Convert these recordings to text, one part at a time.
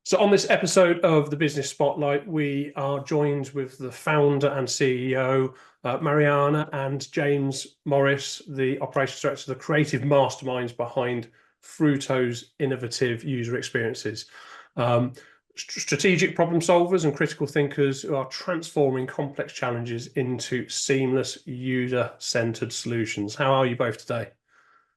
So on this episode of the Business Spotlight, we are joined with the founder and CEO, Mariana, and James Morris, the operations director, the creative masterminds behind Fruto's innovative user experiences. Strategic problem solvers and critical thinkers who are transforming complex challenges into seamless user-centered solutions. How are you both today?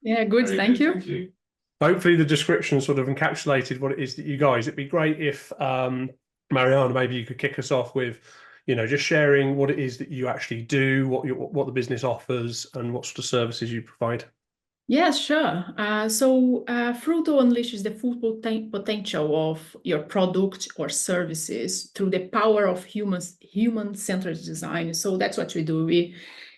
Yeah, good. Thank you. Thank you. Hopefully the description sort of encapsulated what it is that you guys. It'd be great if Mariana, maybe you could kick us off with, just sharing what it is that you actually do, what the business offers, and what sort of services you provide. Yeah, sure. So Fruto unleashes the full potential of your product or services through the power of human-centered design. So that's what we do. We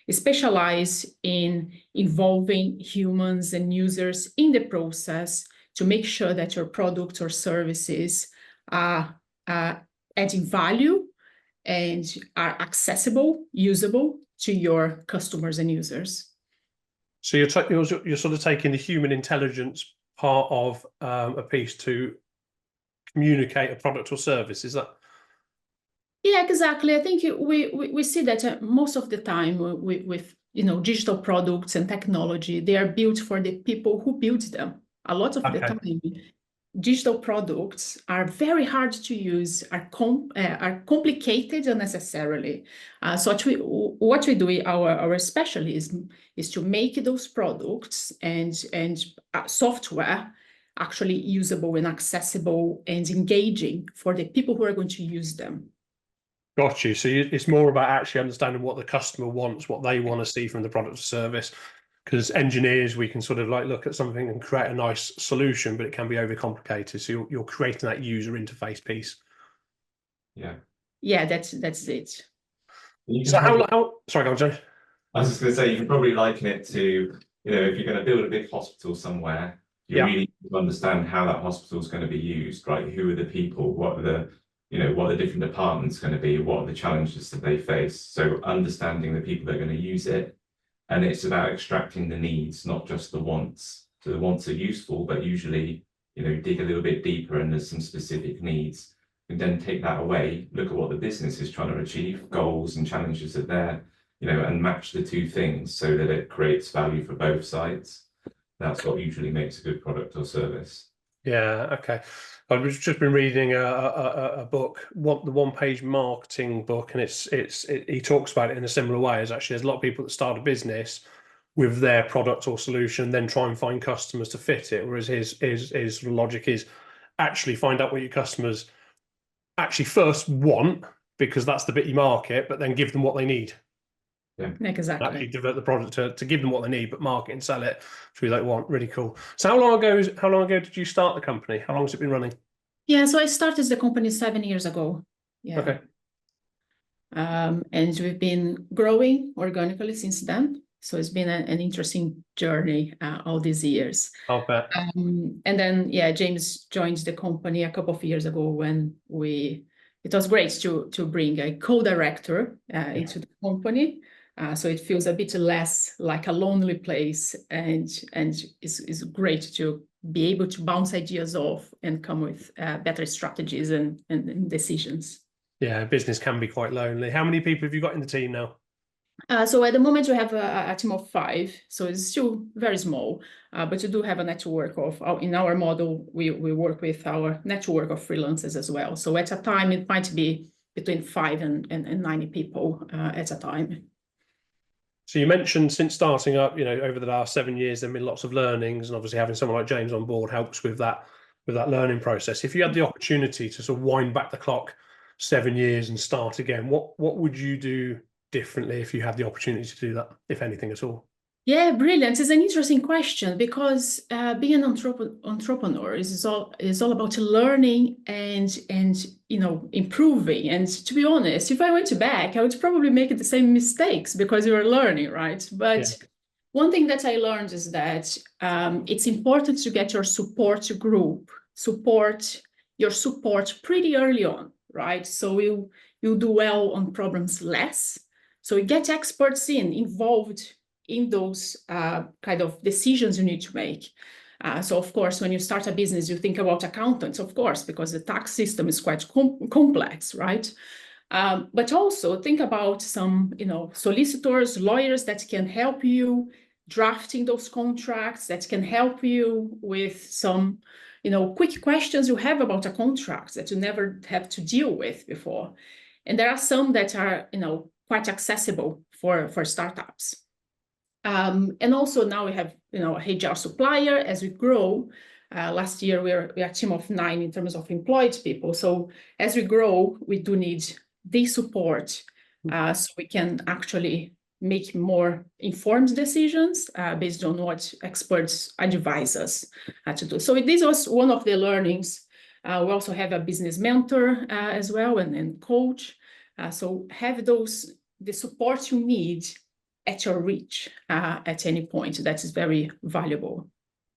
specialize in involving humans and users in the process to make sure that your products or services are adding value and are accessible, usable to your customers and users. So you're sort of taking the human intelligence part of a piece to communicate a product or service. Is that? Yeah, exactly. I think we see that most of the time with digital products and technology, they are built for the people who build them. A lot of the time, digital products are very hard to use, are complicated unnecessarily. So what we do, our specialism is to make those products and software actually usable and accessible and engaging for the people who are going to use them. Got you. So it's more about actually understanding what the customer wants, what they want to see from the product or service. Because engineers, we can sort of like look at something and create a nice solution, but it can be overcomplicated. So you're creating that user interface piece. Yeah. Yeah, that's it. So how? Sorry, go on, Joe. I was just going to say, you can probably liken it to, if you're going to build a big hospital somewhere, you really need to understand how that hospital is going to be used, right? Who are the people? What are the different departments going to be? What are the challenges that they face? So understanding the people that are going to use it. And it's about extracting the needs, not just the wants. So the wants are useful, but usually, dig a little bit deeper and there's some specific needs. And then take that away, look at what the business is trying to achieve, goals and challenges that they're, and match the two things so that it creates value for both sides. That's what usually makes a good product or service. Yeah, okay. I've just been reading a book, the one-page marketing book, and he talks about it in a similar way. As actually, there's a lot of people that start a business with their product or solution, then try and find customers to fit it. Whereas his sort of logic is actually find out what your customers actually first want, because that's the bit you market, but then give them what they need. Yeah, exactly. Actually develop the product to give them what they need, but market and sell it to they want. Really cool. So how long ago did you start the company? How long has it been running? Yeah, so I started the company 7 years ago. Yeah. Okay. And we've been growing organically since then. So it's been an interesting journey all these years. I'll bet. And then, James joined the company a couple of years ago when it was great to bring a co-director into the company. So it feels a bit less like a lonely place, and it's great to be able to bounce ideas off and come with better strategies and decisions. Yeah, business can be quite lonely. How many people have you got in the team now? So at the moment we have a team of 5, so it's still very small, but we do have a network in our model, we work with our network of freelancers as well. So at a time, it might be between 5 and 90 people at a time. So you mentioned since starting up, over the last 7 years, there have been lots of learnings, and obviously having someone like James on board helps with that learning process. If you had the opportunity to sort of wind back the clock 7 years and start again, what would you do differently if you had the opportunity to do that, if anything at all? Yeah, brilliant. It's an interesting question because being an entrepreneur is all about learning and improving. And to be honest, if I went back, I would probably make the same mistakes because you are learning, right? But one thing that I learned is that it's important to get your support group, your support pretty early on, right? So you'll do well on problems less. So you get experts involved in those kind of decisions you need to make. So of course, when you start a business, you think about accountants, of course, because the tax system is quite complex, right? But also think about some, solicitors, lawyers that can help you drafting those contracts, that can help you with some, quick questions you have about a contract that you never have to deal with before. And there are some that are, quite accessible for startups. And also now we have, a HR supplier as we grow. Last year we are a team of 9 in terms of employed people. So as we grow, we do need the support so we can actually make more informed decisions based on what experts advise us to do. So this was one of the learnings. We also have a business mentor as well and coach. So have the support you need at your reach at any point. That is very valuable.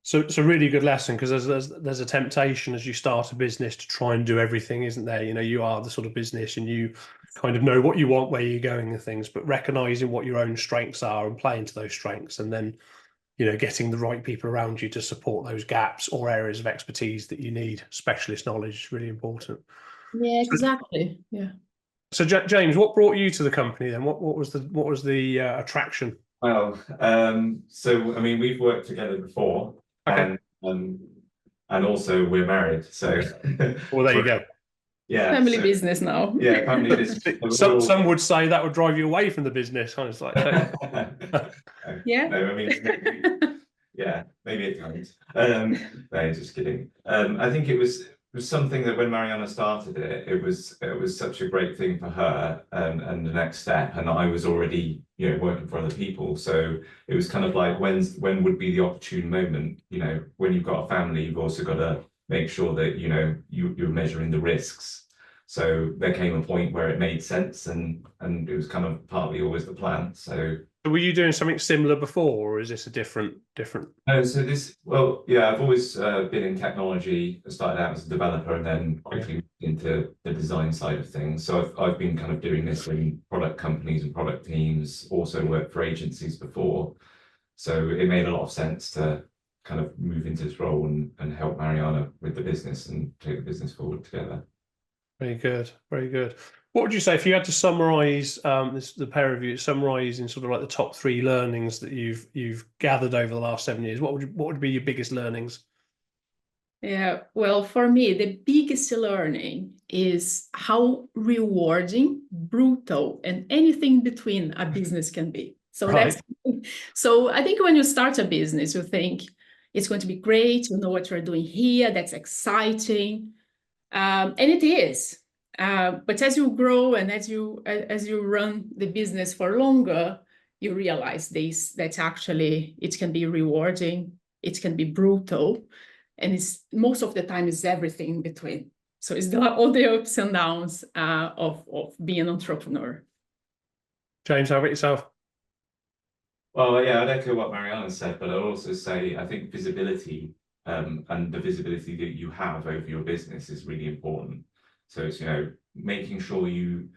So it's a really good lesson, because there's a temptation as you start a business to try and do everything, isn't there? You are the sort of business and you kind of know what you want, where you're going and things, but recognizing what your own strengths are and playing to those strengths, and then, getting the right people around you to support those gaps or areas of expertise that you need. Specialist knowledge is really important. Yeah, exactly. Yeah. So James, what brought you to the company then? What was the attraction? Well, so I mean, we've worked together before, okay. and also we're married. So well, there you go. Yeah, family business now. Yeah, family business. Some would say that would drive you away from the business. I was like, yeah. No, I mean, yeah, maybe it comes. No, just kidding. I think it was something that when Mariana started it, it was such a great thing for her and the next step. And I was already, working for other people. So it was kind of like, when would be the opportune moment? When you've got a family, you've also got to make sure that, you're measuring the risks. So there came a point where it made sense, and it was kind of partly always the plan. So were you doing something similar before, or is this a different? No, well, yeah, I've always been in technology. I started out as a developer and then quickly moved into the design side of things. So I've been kind of doing this in product companies and product teams, also worked for agencies before. So it made a lot of sense to kind of move into this role and help Mariana with the business and take the business forward together. Very good, very good. What would you say if you had to summarize the pair of you, summarize in sort of like the top 3 learnings that you've gathered over the last 7 years? What would be your biggest learnings? Yeah, well, for me, the biggest learning is how rewarding, brutal, and anything between a business can be. So right. So I think when you start a business, you think it's going to be great. You know what you're doing here. That's exciting. And it is, but as you grow and as you run the business for longer, you realize that actually it can be rewarding, it can be brutal, and it's most of the time is everything in between. So it's all the ups and downs of being an entrepreneur. James, how about yourself? Well, yeah, I'd echo what Mariana said, but I'd also say I think visibility. And the visibility that you have over your business is really important. So it's, making sure you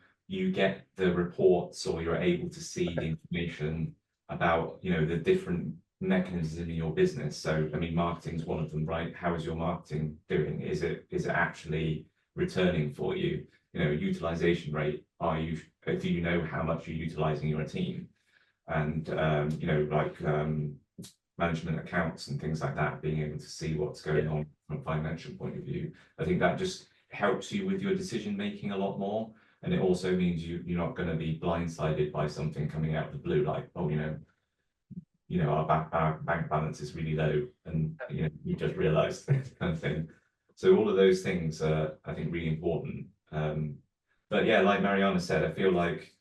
get the reports, or you're able to see the information about, the different mechanisms in your business. So, I mean, marketing is one of them, right? How is your marketing doing? Is it actually returning for you? Utilization rate. Do you know how much you're utilizing your team? And, management accounts and things like that, being able to see what's going on from a financial point of view. I think that just helps you with your decision making a lot more. And it also means you're not going to be blindsided by something coming out of the blue, like, oh, our bank balance is really low, and you just realized kind of thing. So all of those things are, I think, really important. But yeah, like Mariana said, I feel like,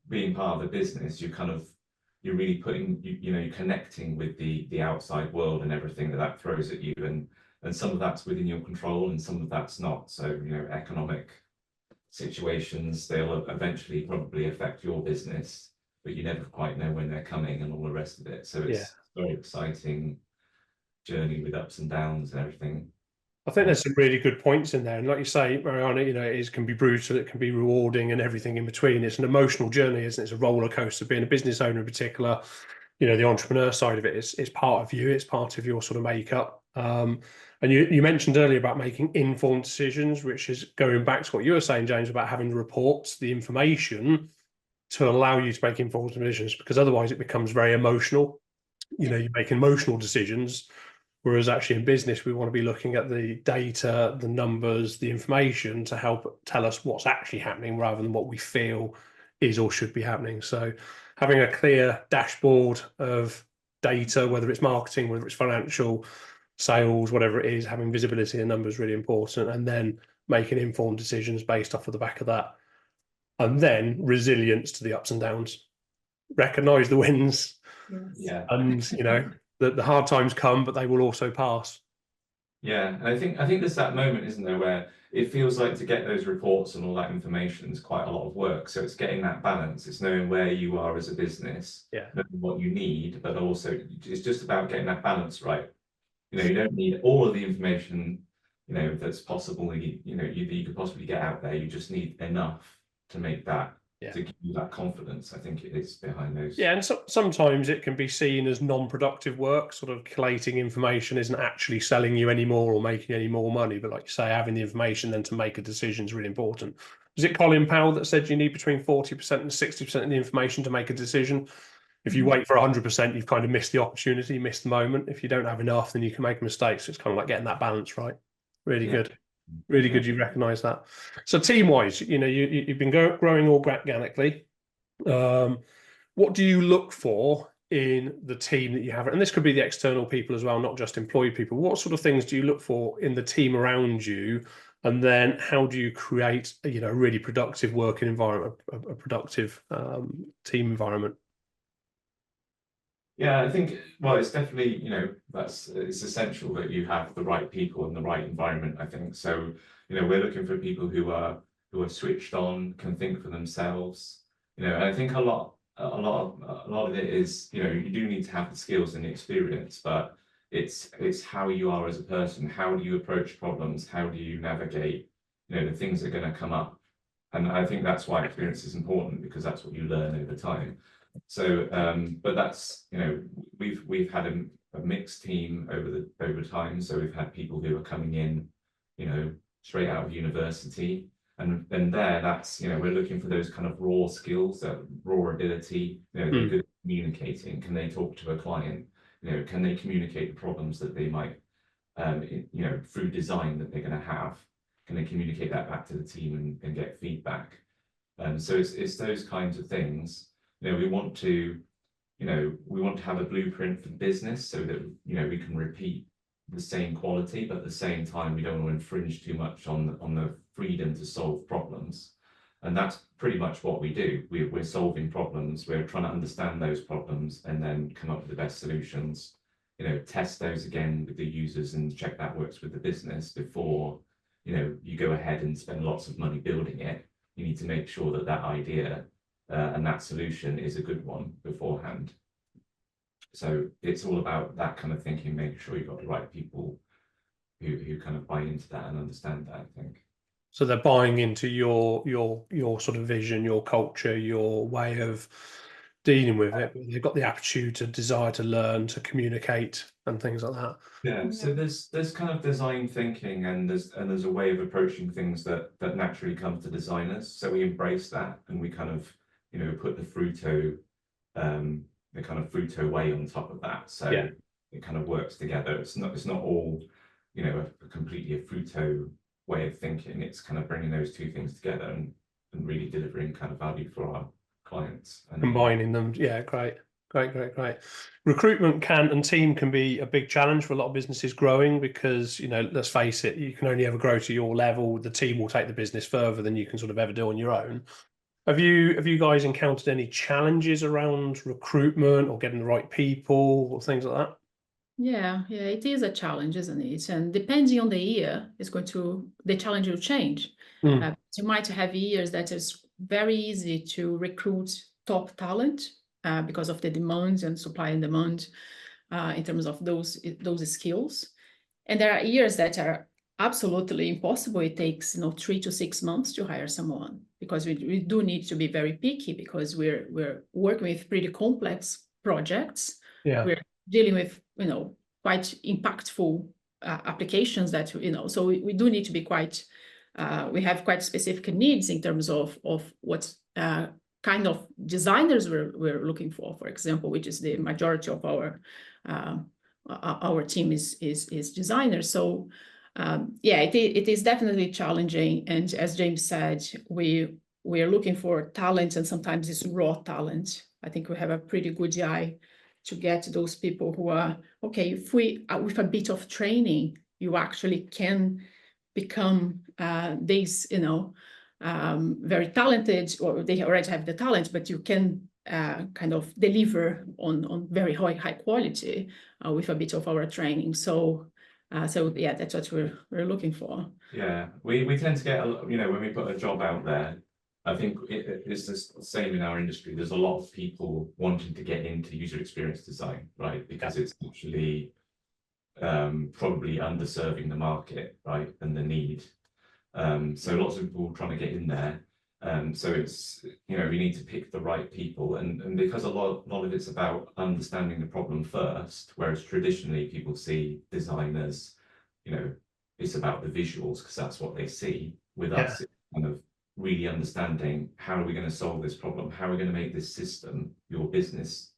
being part of the business, you're really putting, you're connecting with the outside world and everything that throws at you, and some of that's within your control and some of that's not. So, economic situations, they'll eventually probably affect your business, but you never quite know when they're coming and all the rest of it. So it's a very exciting journey with ups and downs and everything. I think there's some really good points in there. And like you say, Mariana, it can be brutal, it can be rewarding, and everything in between. It's an emotional journey, isn't it? It's a roller coaster, being a business owner in particular. you know, the entrepreneur side of it is part of you. It's part of your sort of makeup. And you mentioned earlier about making informed decisions, which is going back to what you were saying, James, about having the reports, the information to allow you to make informed decisions, because otherwise it becomes very emotional. You know, you make emotional decisions, whereas actually in business, we want to be looking at the data, the numbers, the information to help tell us what's actually happening rather than what we feel is or should be happening. So having a clear dashboard of data, whether it's marketing, whether it's financial, sales, whatever it is, having visibility in numbers is really important, and then making informed decisions based off of the back of that. And then resilience to the ups and downs. Recognize the wins. Yeah. And, you know, the hard times come, but they will also pass. Yeah, and I think there's that moment, isn't there, where it feels like to get those reports and all that information is quite a lot of work. So it's getting that balance. It's knowing where you are as a business, knowing what you need, but also it's just about getting that balance right. You know, you don't need all of the information, you know, that's possible, you know, you could possibly get out there. You just need enough to make that, to give you that confidence. I think it is behind those. Yeah, and sometimes it can be seen as non-productive work. Sort of collating information isn't actually selling you any more or making any more money. But like you say, having the information then to make a decision is really important. Was it Colin Powell that said you need between 40% and 60% of the information to make a decision? If you wait for 100%, you've kind of missed the opportunity, missed the moment. If you don't have enough, then you can make a mistake. So it's kind of like getting that balance right. Really good. Really good you recognise that. So team-wise, you know, you've been growing organically. What do you look for in the team that you have? And this could be the external people as well, not just employed people. What sort of things do you look for in the team around you? And then how do you create, you know, a really productive working environment, a productive team environment? Yeah, I think, well, it's definitely, you know, it's essential that you have the right people in the right environment, I think. So, you know, we're looking for people who are switched on, can think for themselves, you know, and I think a lot of it is, you know, you do need to have the skills and the experience, but it's how you are as a person. How do you approach problems? How do you navigate, you know, the things that are going to come up? And I think that's why experience is important, because that's what you learn over time. So, but that's, you know, we've had a mixed team over time. So we've had people who are coming in, you know, straight out of university, and then that's, you know, we're looking for those kind of raw skills, that raw ability. You know, they're good at communicating. Can they talk to a client? You know, can they communicate the problems that they might, you know, through design that they're going to have? Can they communicate that back to the team and get feedback? So it's those kinds of things. You know, we want to have a blueprint for the business so that, you know, we can repeat the same quality, but at the same time, we don't want to infringe too much on the freedom to solve problems. And that's pretty much what we do. We're solving problems. We're trying to understand those problems and then come up with the best solutions. You know, test those again with the users and check that works with the business before, you know, you go ahead and spend lots of money building it. You need to make sure that that idea and that solution is a good one beforehand. So it's all about that kind of thinking, making sure you've got the right people who kind of buy into that and understand that, I think. So they're buying into your sort of vision, your culture, your way of dealing with it. They've got the aptitude to desire to learn, to communicate, and things like that. Yeah. So there's kind of design thinking, and there's a way of approaching things that naturally comes to designers. So we embrace that, and we kind of, you know, put the Fruto way on top of that. So it kind of works together. It's not all, you know, completely a Fruto way of thinking. It's kind of bringing those two things together and really delivering kind of value for our clients. And combining them. Yeah, great. Recruitment and team can be a big challenge for a lot of businesses growing, because, you know, let's face it, you can only ever grow to your level. The team will take the business further than you can sort of ever do on your own. Have you guys encountered any challenges around recruitment or getting the right people or things like that? Yeah, it is a challenge, isn't it? And depending on the year, the challenge will change. You might have years that is very easy to recruit top talent because of the demand and supply and demand in terms of those skills. And there are years that are absolutely impossible. It takes 3 to 6 months to hire someone, because we do need to be very picky, because we're working with pretty complex projects. Yeah. We're dealing with, quite impactful applications that, so we do need to be quite, we have quite specific needs in terms of what kind of designers we're looking for example, which is the majority of our team is designers. So yeah, it is definitely challenging. And as James said, we are looking for talent, and sometimes it's raw talent. I think we have a pretty good eye to get those people who are, okay, if we, with a bit of training, you actually can become these, very talented, or they already have the talent, but you can kind of deliver on very high quality with a bit of our training. So yeah, that's what we're looking for. Yeah, we tend to get, when we put a job out there, I think it's the same in our industry. There's a lot of people wanting to get into user experience design, right? Because it's actually probably underserving the market, right, and the need. So lots of people trying to get in there. So it's, we need to pick the right people, and because a lot of it's about understanding the problem first, whereas traditionally people see designers, it's about the visuals because that's what they see. With us, it's kind of really understanding, how are we going to solve this problem? How are we going to make this system, your business,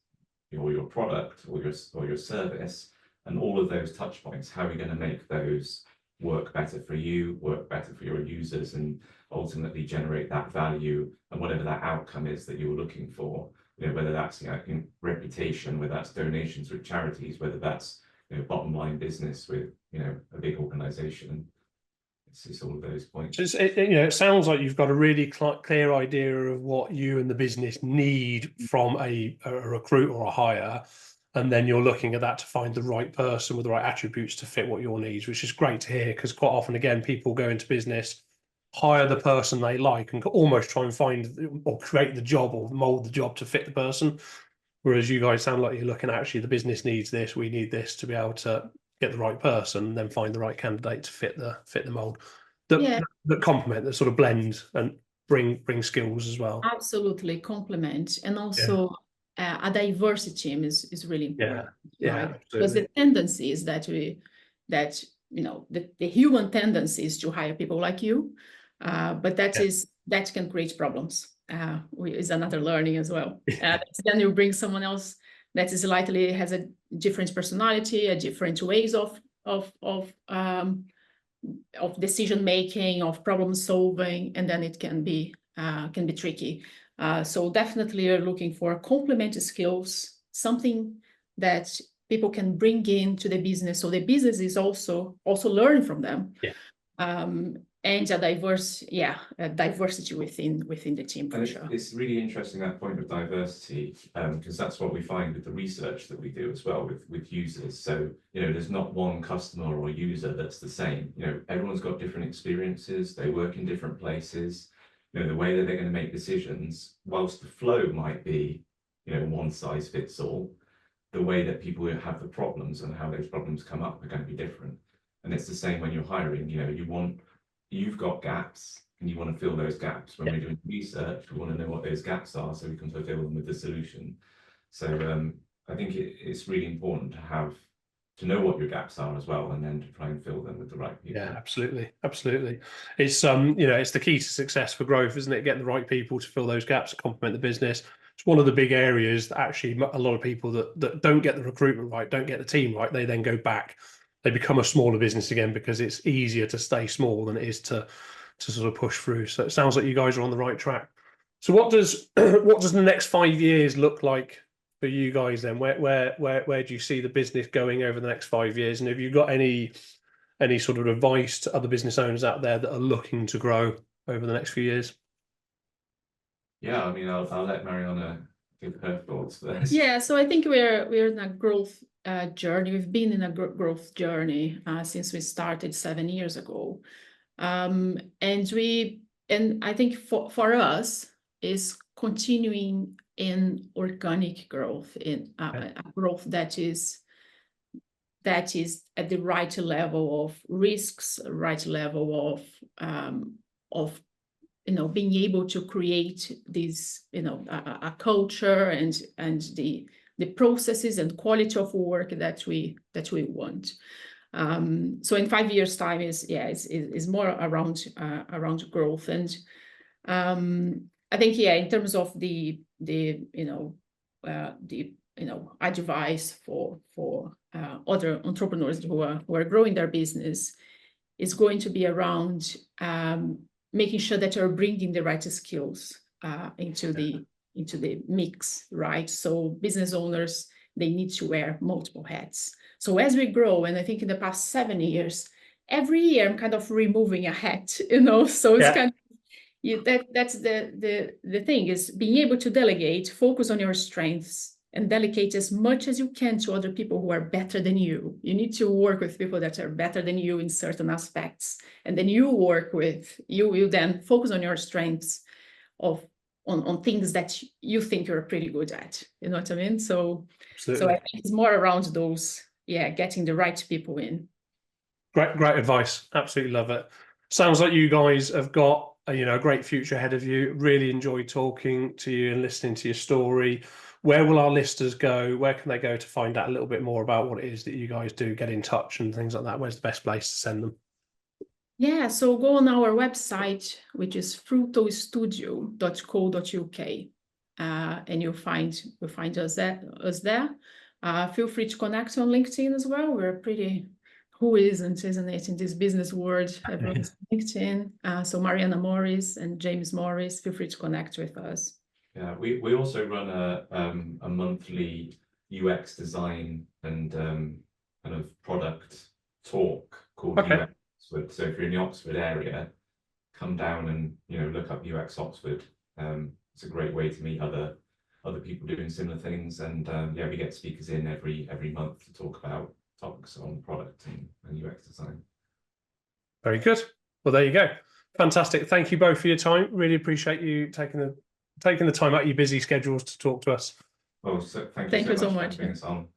or your product, or your service, and all of those touch points, how are we going to make those work better for you, work better for your users, and ultimately generate that value and whatever that outcome is that you're looking for, whether that's in reputation, whether that's donations with charities, whether that's bottom line business with a big organization. It's all of those points. It sounds like you've got a really clear idea of what you and the business need from a recruit or a hire, and then you're looking at that to find the right person with the right attributes to fit what your needs, which is great to hear, because quite often, again, people go into business, hire the person they like, and almost try and find or create the job or mold the job to fit the person. Whereas you guys sound like you're looking at, actually, the business needs this, we need this to be able to get the right person, and then find the right candidate to fit the mold that complement, that sort of blend and bring skills as well. Absolutely, complement, and also a diverse team is really important. Right? Because the tendency is that the human tendency is to hire people like you, but that can create problems. Is another learning as well. Then you bring someone else that is likely has a different personality, a different ways of decision making, of problem solving, and then it can be tricky. So definitely you're looking for complementary skills, something that people can bring into the business, so the business is also learn from them. And a diversity within the team, for sure. It's really interesting, that point of diversity, because that's what we find with the research that we do as well with users. So there's not one customer or user that's the same. Everyone's got different experiences. They work in different places. The way that they're going to make decisions, whilst the flow might be one size fits all, the way that people have the problems and how those problems come up are going to be different. And it's the same when you're hiring. You've got gaps and you want to fill those gaps. When we're doing research, we want to know what those gaps are so we can fulfill them with the solution. So I think it's really important to know what your gaps are as well, and then to try and fill them with the right people. Yeah, absolutely. It's it's the key to success for growth, isn't it? Getting the right people to fill those gaps and complement the business. It's one of the big areas that actually a lot of people that don't get the recruitment right, don't get the team right, they then go back. They become a smaller business again, because it's easier to stay small than it is to sort of push through. So it sounds like you guys are on the right track. So what does the next 5 years look like for you guys then? Where do you see the business going over the next 5 years? And have you got any sort of advice to other business owners out there that are looking to grow over the next few years? Yeah, I mean, I'll let Mariana give her thoughts first. Yeah, so I think we're in a growth journey. We've been in a growth journey since we started 7 years ago, and I think for us is continuing in organic growth, in a growth that is at the right level of risks, right level of being able to create this, a culture and the the processes and quality of work that we want. So in 5 years' time is more around growth. And I think in terms of the advice for other entrepreneurs who are growing their business is going to be around making sure that you're bringing the right skills into the mix, right? So business owners, they need to wear multiple hats. So as we grow, and I think in the past 7 years, every year I'm kind of removing a hat, so it's kind of, that's the thing, is being able to delegate, focus on your strengths, and delegate as much as you can to other people who are better than you. You need to work with people that are better than you in certain aspects, and then you will then focus on your strengths on things that you think you're pretty good at. You know what I mean? So I think it's more around those, getting the right people in. Great advice. Absolutely love it. Sounds like you guys have got a great future ahead of you. Really enjoyed talking to you and listening to your story. Where will our listeners go? Where can they go to find out a little bit more about what it is that you guys do? Get in touch and things like that. Where's the best place to send them? Yeah, so go on our website, which is frutostudio.co.uk, and you'll find us there. Feel free to connect on LinkedIn as well. We're pretty, who isn't it, in this business world? Everyone's on LinkedIn. So Mariana Morris and James Morris, feel free to connect with us. Yeah, we also run a monthly UX design and kind of product talk called UX Oxford. So if you're in the Oxford area, come down and look up UX Oxford. It's a great way to meet other people doing similar things, and we get speakers in every month to talk about topics on product and UX design. Very good. Well, there you go. Fantastic. Thank you both for your time. Really appreciate you taking the time out of your busy schedules to talk to us. Well, so thank you so much for having us on.